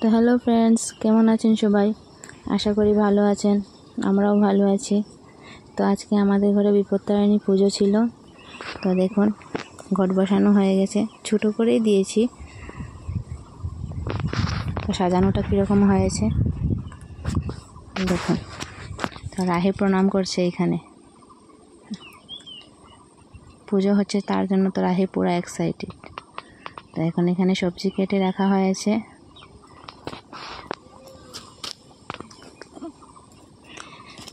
তো hello friends, কেমন আছেন সবাই? আশা করি ভালো আছেন, আমরাও ভালো আছি। তো আজকে আমাদের ঘরে বিপত্তারিণী পুজো ছিল। তো দেখুন, ঘট বসানো হয়ে গেছে, ছোটো করেই দিয়েছি। তো সাজানোটা কীরকম হয়েছে দেখুন। তো রাহি প্রণাম করছে এখানে, পুজো হচ্ছে তার জন্য। তো রাহি পুরো এক্সাইটেড। তো এখন এখানে সবজি কেটে রাখা হয়েছে।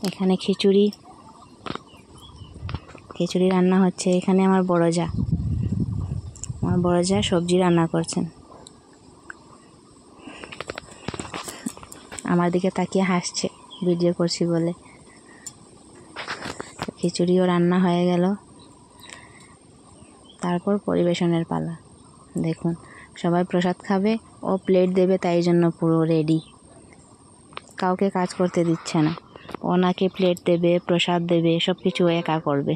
এখানে খিচুড়ি রান্না হচ্ছে। এখানে আমার বড় যা সবজি রান্না করছেন। আমার দিকে তাকিয়ে হাসছে ভিডিও করছি বলে। খিচুড়িও রান্না হয়ে গেল। তারপর পরিবেশনের পালা। দেখুন, সবাই প্রসাদ খাবে ও প্লেট দেবে, তাই জন্য পুরো রেডি। কাউকে কাজ করতে দিচ্ছে না। ওনাকে প্লেট দেবে, প্রসাদ দেবে, সব কিছু একা করবে।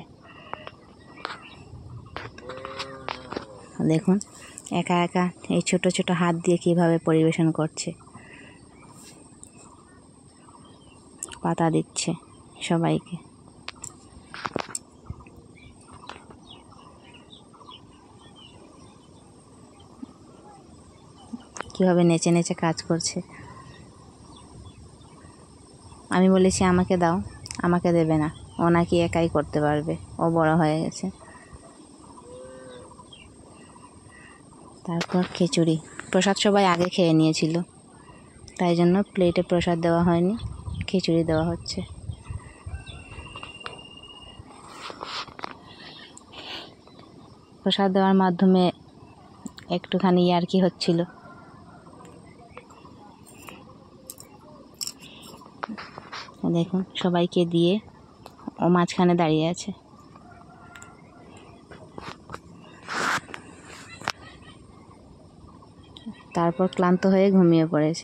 দেখুন, একা একা এই ছোট ছোট হাত দিয়ে কিভাবে পরিবেশন করছে। পাতা দিচ্ছে সবাইকে। কিভাবে নেচে নেচে কাজ করছে। আমি বলেছি আমাকে দাও, আমাকে দেবে না, ও নাকি একাই করতে পারবে, ও বড় হয়ে গেছে। তারপর খিচুড়ি প্রসাদ সবাই আগে খেয়ে নিয়েছিল, তাই জন্য প্লেটে প্রসাদ দেওয়া হয়নি, খিচুড়ি দেওয়া হচ্ছে। প্রসাদ দেওয়ার মাধ্যমে একটুখানি ইয়ার্কি হচ্ছিল। দেখুন, সবাইকে দিয়ে ও মাঝখানে দাঁড়িয়ে আছে। তারপর ক্লান্ত হয়ে ঘুমিয়ে পড়েছে।